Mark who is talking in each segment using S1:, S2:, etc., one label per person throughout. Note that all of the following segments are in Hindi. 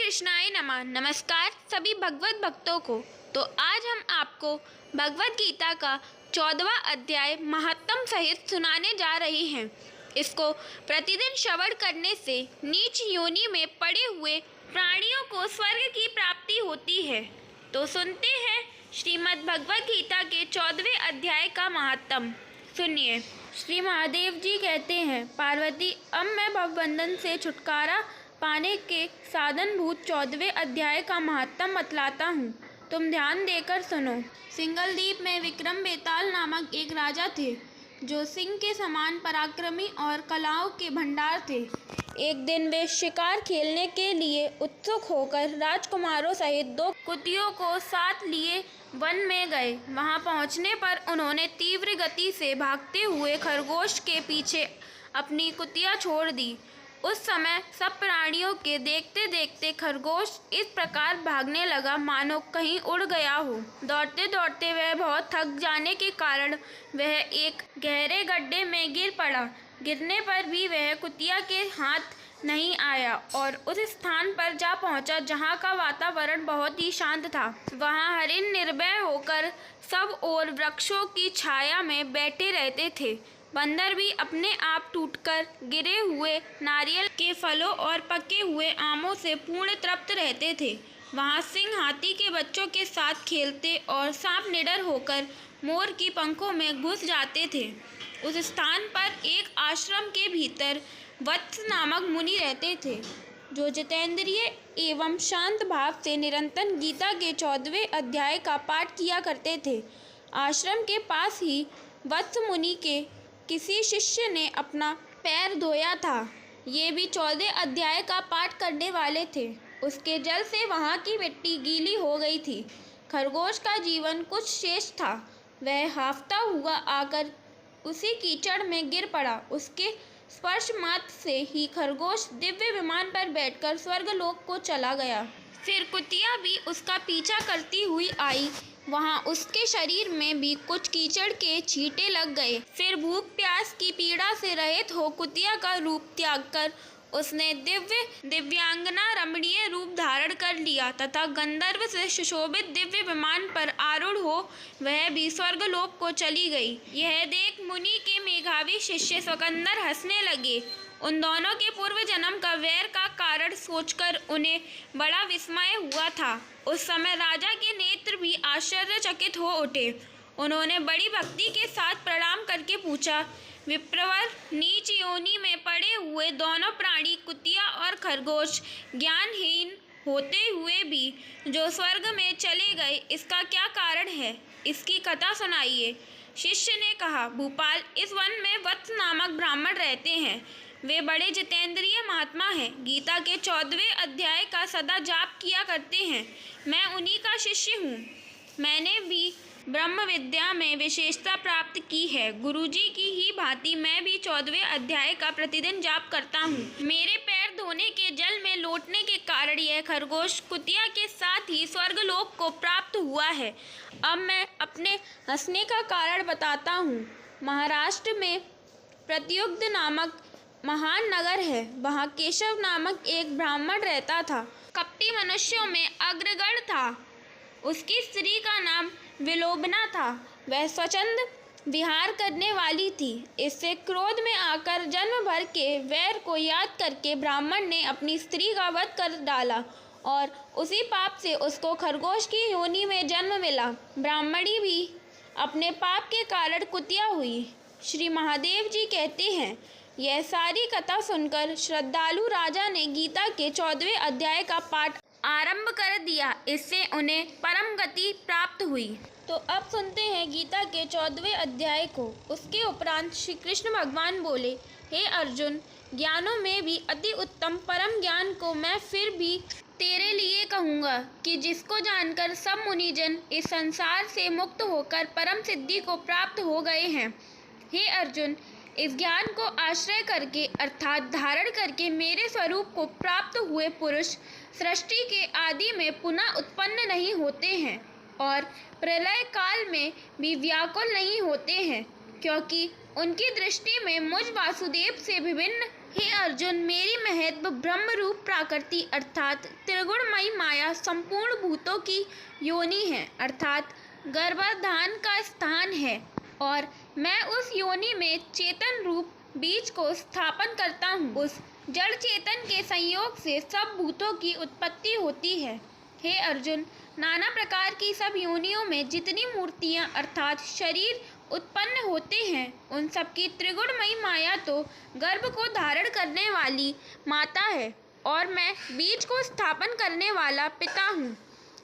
S1: कृष्णाय नमः। नमस्कार सभी भगवत भक्तों को। तो आज हम आपको भगवत गीता का 14वां अध्याय महात्म सहित सुनाने जा रहे हैं। इसको प्रतिदिन श्रवण करने से नीच योनि में पड़े हुए प्राणियों को स्वर्ग की प्राप्ति होती है। तो सुनते हैं श्रीमद् भगवत गीता के 14वें अध्याय का महात्म। सुनिए। श्री महादेव जी कहते हैं, पार्वती, अब मैं भवबंधन से छुटकारा पाने के साधनभूत 14वें अध्याय का महात्म बतलाता हूँ। तुम ध्यान देकर सुनो। सिंगलदीप में विक्रम बेताल नामक एक राजा थे, जो सिंह के समान पराक्रमी और कलाओं के भंडार थे। एक दिन वे शिकार खेलने के लिए उत्सुक होकर राजकुमारों सहित 2 कुतियों को साथ लिए वन में गए। वहां पहुंचने पर उन्होंने तीव्र गति से भागते हुए खरगोश के पीछे अपनी कुतिया छोड़ दी। उस समय सब प्राणियों के देखते देखते खरगोश इस प्रकार भागने लगा मानो कहीं उड़ गया हो। दौड़ते दौड़ते वह बहुत थक जाने के कारण वह एक गहरे गड्ढे में गिर पड़ा। गिरने पर भी वह कुतिया के हाथ नहीं आया और उस स्थान पर जा पहुंचा जहां का वातावरण बहुत ही शांत था। वहां हरिण निर्भय होकर सब ओर वृक्षों की छाया में बैठे रहते थे। बंदर भी अपने आप टूटकर गिरे हुए नारियल के फलों और पके हुए आमों से पूर्ण तृप्त रहते थे। वहां सिंह हाथी के बच्चों के साथ खेलते और सांप निडर होकर मोर की पंखों में घुस जाते थे। उस स्थान पर एक आश्रम के भीतर वत्स नामक मुनि रहते थे, जो जितेंद्रिय एवं शांत भाव से निरंतर गीता के 14वें अध्याय का पाठ किया करते थे। आश्रम के पास ही वत्स मुनि के किसी शिष्य ने अपना पैर धोया था। ये भी 14 अध्याय का पाठ करने वाले थे। उसके जल से वहाँ की मिट्टी गीली हो गई थी। खरगोश का जीवन कुछ शेष था। वह हांफता हुआ आकर उसी कीचड़ में गिर पड़ा। उसके स्पर्श मात्र से ही खरगोश दिव्य विमान पर बैठकर स्वर्गलोक को चला गया। फिर कुतिया भी उसका पीछा करती हुई आई। वहां उसके शरीर में भी कुछ कीचड़ के छींटे लग गए। फिर भूख प्यास की पीड़ा से रहित हो कुतिया का रूप त्याग कर उसने दिव्यांगना रमणीय रूप धारण कर लिया तथा गंधर्व से सुशोभित दिव्य विमान पर आरूढ़ हो वह भी स्वर्गलोक को चली गई। यह देख मुनि के मेधावी शिष्य सकंदर हंसने लगे। उन दोनों के पूर्व जन्म का वैर का कारण सोचकर उन्हें बड़ा विस्मय हुआ था। उस समय राजा के नेत्र भी आश्चर्यचकित हो उठे। उन्होंने बड़ी भक्ति के साथ प्रणाम करके पूछा, विप्रवर, नीच योनि में पड़े हुए दोनों प्राणी कुतिया और खरगोश ज्ञानहीन होते हुए भी जो स्वर्ग में चले गए, इसका क्या कारण है? इसकी कथा सुनाइए। शिष्य ने कहा, भूपाल, इस वन में वत्स नामक ब्राह्मण रहते हैं। वे बड़े जितेंद्रिय महात्मा हैं। गीता के 14वें अध्याय का सदा जाप किया करते हैं। मैं उन्हीं का शिष्य हूँ। मैंने भी ब्रह्म विद्या में विशेषता प्राप्त की है। गुरुजी की ही भांति मैं भी 14वें अध्याय का प्रतिदिन जाप करता हूँ। मेरे पैर धोने के जल में लौटने के कारण यह खरगोश कुतिया के साथ ही स्वर्गलोक को प्राप्त हुआ है। अब मैं अपने हंसने का कारण बताता हूँ। महाराष्ट्र में प्रत्युग्ध नामक महान नगर है। वहाँ केशव नामक एक ब्राह्मण रहता था। कपटी मनुष्यों में अग्रगण्य था। उसकी स्त्री का नाम विलोबना था। वह स्वच्छंद विहार करने वाली थी। इससे क्रोध में आकर जन्म भर के वैर को याद करके ब्राह्मण ने अपनी स्त्री का वध कर डाला और उसी पाप से उसको खरगोश की योनि में जन्म मिला। ब्राह्मणी भी अपने पाप के कारण कुतिया हुई। श्री महादेव जी कहते हैं, यह सारी कथा सुनकर श्रद्धालु राजा ने गीता के 14वें अध्याय का पाठ आरंभ कर दिया। इससे उन्हें परम गति प्राप्त हुई। तो अब सुनते हैं गीता के 14वें अध्याय को। उसके उपरांत श्री कृष्ण भगवान बोले, हे अर्जुन, ज्ञानों में भी अति उत्तम परम ज्ञान को मैं फिर भी तेरे लिए कहूँगा कि जिसको जानकर सब मुनिजन इस संसार से मुक्त होकर परम सिद्धि को प्राप्त हो गए हैं। हे अर्जुन, इस ज्ञान को आश्रय करके अर्थात धारण करके मेरे स्वरूप को प्राप्त हुए पुरुष सृष्टि के आदि में पुनः उत्पन्न नहीं होते हैं और प्रलय काल में भी व्याकुल नहीं होते हैं, क्योंकि उनकी दृष्टि में मुझ वासुदेव से विभिन्न हे अर्जुन, मेरी महत्व ब्रह्म रूप प्राकृति अर्थात त्रिगुणमयी माया संपूर्ण भूतों की योनि है, अर्थात गर्भाधान का स्थान है, और मैं उस योनि में चेतन रूप बीज को स्थापन करता हूँ। उस जड़ चेतन के संयोग से सब भूतों की उत्पत्ति होती है। हे अर्जुन, नाना प्रकार की सब योनियों में जितनी मूर्तियाँ अर्थात शरीर उत्पन्न होते हैं, उन सबकी त्रिगुणमयी माया तो गर्भ को धारण करने वाली माता है, और मैं बीज को स्थापन करने वाला पिता हूँ।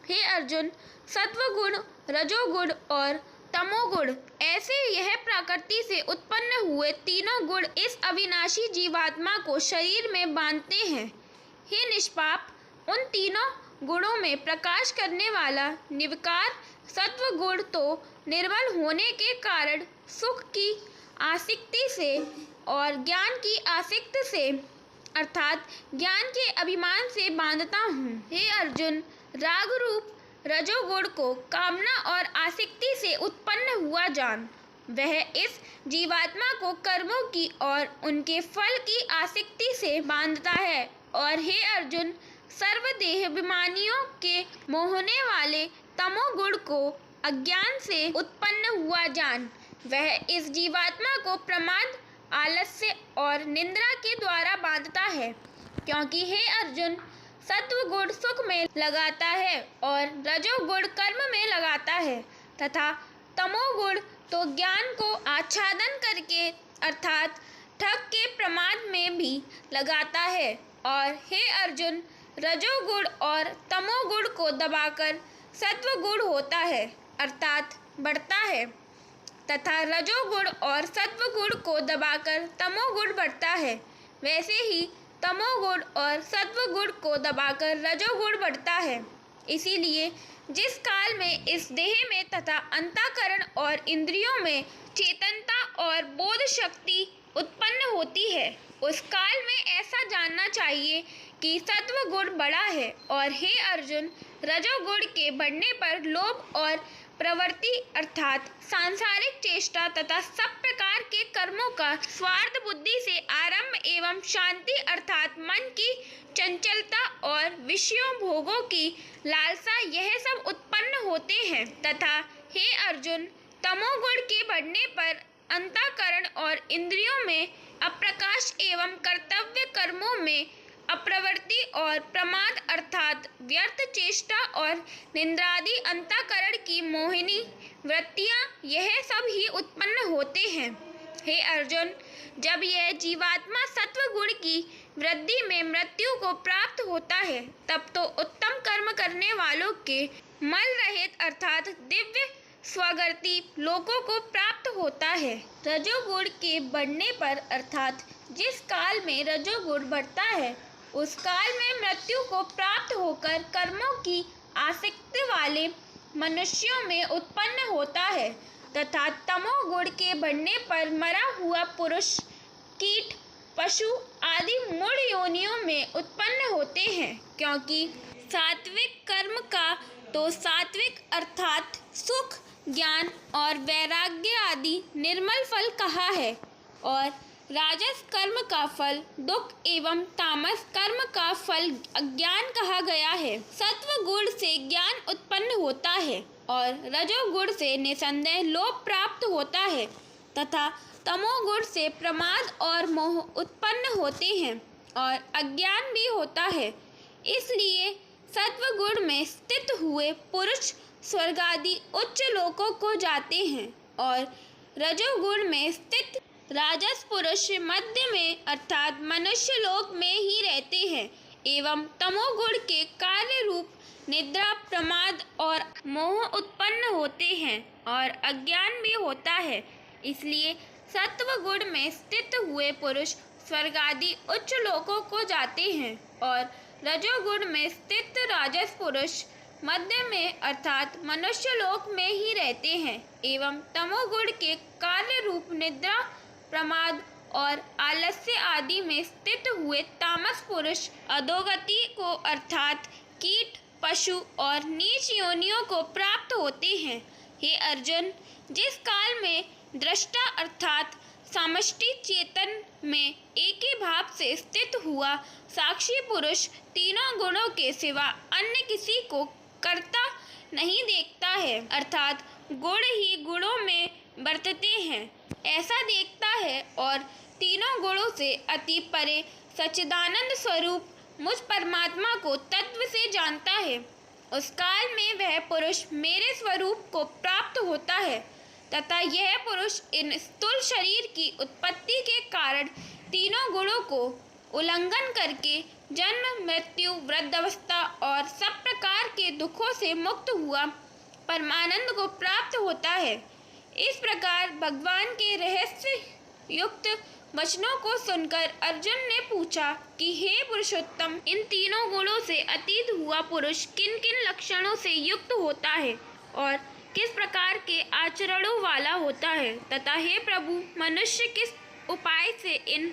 S1: हे अर्जुन, सत्वगुण, रजोगुण और तमोगुण ऐसे यह प्रकृति से उत्पन्न हुए तीनों गुण इस अविनाशी जीवात्मा को शरीर में बांधते हैं। हे निष्पाप, उन तीनों गुणों में प्रकाश करने वाला निर्विकार सत्वगुण तो निर्बल होने के कारण सुख की आसक्ति से और ज्ञान की आसक्ति से अर्थात ज्ञान के अभिमान से बांधता हूँ। हे अर्जुन, राग रूप रजोगुण को कामना और आसक्ति से उत्पन्न हुआ जान। वह इस जीवात्मा को कर्मों की और उनके फल की आसक्ति से बांधता है। और हे अर्जुन, सर्वदेहाभिमानियों के मोहने वाले तमोगुण को अज्ञान से उत्पन्न हुआ जान। वह इस जीवात्मा को प्रमाद, आलस्य और निंद्रा के द्वारा बांधता है, क्योंकि हे अर्जुन, सत्वगुण सुख में लगाता है और रजोगुण कर्म में लगाता है तथा तमोगुण तो ज्ञान को आच्छादन करके अर्थात ठग के प्रमाद में भी लगाता है। और हे अर्जुन, रजोगुण और तमोगुण को दबाकर सत्वगुण होता है अर्थात बढ़ता है, तथा रजोगुण और सत्वगुण को दबाकर तमोगुण बढ़ता है। वैसे ही तमोगुण और सत्वगुण को दबाकर रजोगुण बढ़ता है। इसीलिए जिस काल में इस देह में तथा अंतःकरण और इंद्रियों में चेतनता और बोध शक्ति उत्पन्न होती है, उस काल में ऐसा जानना चाहिए कि सत्वगुण बड़ा है। और हे अर्जुन, रजोगुण के बढ़ने पर लोभ और प्रवृत्ति अर्थात सांसारिक चेष्टा तथा सब प्रकार के कर्मों का स्वार्थ बुद्धि से आरंभ एवं शांति अर्थात मन की चंचलता और विषयों भोगों की लालसा यह सब उत्पन्न होते हैं। तथा हे अर्जुन, तमोगुण के बढ़ने पर अंतःकरण और इंद्रियों में अप्रकाश एवं कर्तव्य कर्मों में अप्रवृत्ति और प्रमाद अर्थात व्यर्थ चेष्टा और निंद्रादि अंतःकरण की मोहिनी वृत्तियाँ यह सब ही उत्पन्न होते हैं। हे अर्जुन, जब यह जीवात्मा सत्वगुण की वृद्धि में मृत्यु को प्राप्त होता है, तब तो उत्तम कर्म करने वालों के मल रहित अर्थात दिव्य स्वगति लोकों को प्राप्त होता है। रजोगुण के बढ़ने पर अर्थात जिस काल में रजोगुण बढ़ता है, उस काल में मृत्यु को प्राप्त होकर कर्मों की आसक्ति वाले मनुष्यों में उत्पन्न होता है, तथा तमोगुण के बढ़ने पर मरा हुआ पुरुष, कीट, पशु आदि मूढ़ योनियों में उत्पन्न होते हैं। क्योंकि सात्विक कर्म का तो सात्विक अर्थात सुख, ज्ञान और वैराग्य आदि निर्मल फल कहा है, और राजस कर्म का फल दुख एवं तामस कर्म का फल अज्ञान कहा गया है। सत्व गुण से ज्ञान उत्पन्न होता है और रजोगुण से निसंदेह लोभ प्राप्त होता है, तथा तमोगुण से प्रमाद और मोह उत्पन्न होते हैं और अज्ञान भी होता है। इसलिए सत्वगुण में स्थित हुए पुरुष स्वर्ग आदि उच्च लोकों को जाते हैं, और रजोगुण में स्थित राजस पुरुष मध्य में अर्थात मनुष्य लोक में ही रहते हैं, एवं तमोगुण के कार्य रूप निद्रा, प्रमाद और मोह उत्पन्न होते हैं और अज्ञान भी होता है। इसलिए सत्वगुण में स्थित हुए पुरुष स्वर्ग आदि उच्च लोकों को जाते हैं, और रजोगुण में स्थित राजस पुरुष मध्य में अर्थात मनुष्य लोक में ही रहते हैं, एवं तमोगुण के कार्य रूप निद्रा, प्रमाद और आलस्य आदि में स्थित हुए तामस पुरुष अधोगति को अर्थात कीट, पशु और नीच योनियों को प्राप्त होते हैं। हे अर्जुन, जिस काल में दृष्टा अर्थात समष्टि चेतन में एक ही भाव से स्थित हुआ साक्षी पुरुष तीनों गुणों के सिवा अन्य किसी को करता नहीं देखता है, अर्थात गुण ही गुणों में बरतते हैं ऐसा देखता है और तीनों गुणों से अति परे सच्चिदानंद स्वरूप मुझ परमात्मा को तत्व से जानता है। उस काल में वह पुरुष मेरे स्वरूप को प्राप्त होता है तथा यह पुरुष इन स्थूल शरीर की उत्पत्ति के कारण तीनों गुणों को उल्लंघन करके जन्म मृत्यु वृद्धावस्था और सब प्रकार के दुखों से मुक्त हुआ परमानंद को प्राप्त होता है। इस प्रकार भगवान के रहस्य युक्त वचनों को सुनकर अर्जुन ने पूछा कि हे पुरुषोत्तम, इन तीनों गुणों से अतीत हुआ पुरुष किन किन लक्षणों से युक्त होता है और किस प्रकार के आचरणों वाला होता है तथा हे प्रभु, मनुष्य किस उपाय से इन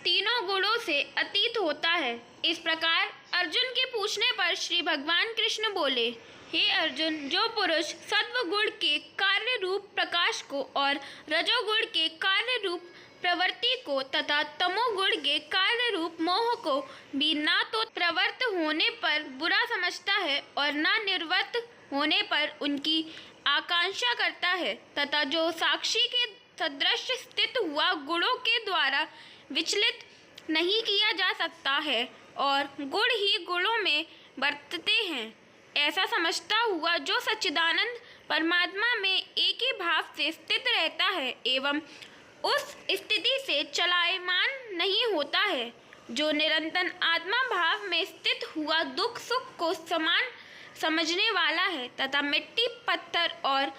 S1: तीनों गुणों से अतीत होता है। इस प्रकार अर्जुन के पूछने पर श्री भगवान कृष्ण बोले, हे अर्जुन, जो पुरुष सत्वगुण के कार्य रूप प्रकाश को और रजोगुण के कार्य रूप प्रवृत्ति को तथा तमोगुण के कार्य रूप मोह को भी ना तो प्रवृत्त होने पर बुरा समझता है और ना निर्वृत्त होने पर उनकी आकांक्षा करता है तथा जो साक्षी के सदृश स्थित हुआ गुणों के द्वारा विचलित नहीं किया जा सकता है और गुण ही गुणों में बरतते हैं ऐसा समझता हुआ जो सच्चिदानंद परमात्मा में एक ही भाव से स्थित रहता है एवं उस स्थिति से चलायमान नहीं होता है, जो निरंतर आत्मा भाव में स्थित हुआ दुख सुख को समान समझने वाला है तथा मिट्टी पत्थर और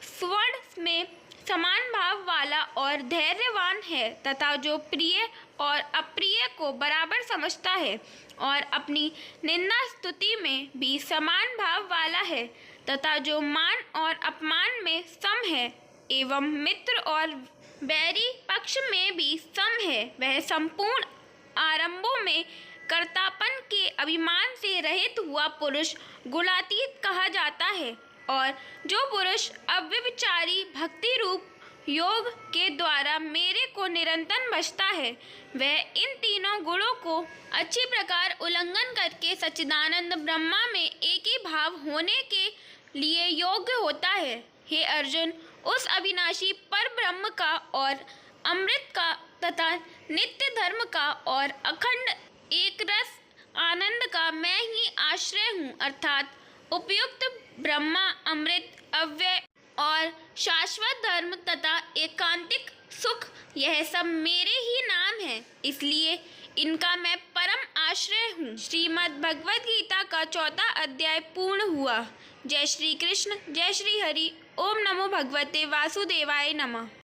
S1: स्वर्ण में समान भाव वाला और धैर्यवान है तथा जो प्रिय और अप्रिय को बराबर समझता है और अपनी निंदा स्तुति में भी समान भाव वाला है तथा जो मान और अपमान में सम है एवं मित्र और बैरी पक्ष में भी सम है, वह संपूर्ण आरंभों में कर्तापन के अभिमान से रहित हुआ पुरुष गुणातीत कहा जाता है और जो पुरुष अव्यभिचारी भक्ति रूप योग के द्वारा मेरे को निरंतर बचता है वह इन तीनों गुणों को अच्छी प्रकार उल्लंघन करके सच्चिदानंद ब्रह्मा में एक ही भाव होने के लिए योग्य होता है। हे अर्जुन, उस अविनाशी पर ब्रह्म का और अमृत का तथा नित्य धर्म का और अखंड एक रस आनंद का मैं ही आश्रय हूँ, अर्थात उपयुक्त ब्रह्मा, अमृत, अव्यय और शाश्वत धर्म तथा एकांतिक सुख, यह सब मेरे ही नाम है, इसलिए इनका मैं परम आश्रय हूँ। श्रीमद् भगवद गीता का 14वां अध्याय पूर्ण हुआ। जय श्री कृष्ण, जय श्री हरि। ओम नमो भगवते वासुदेवाय नमः।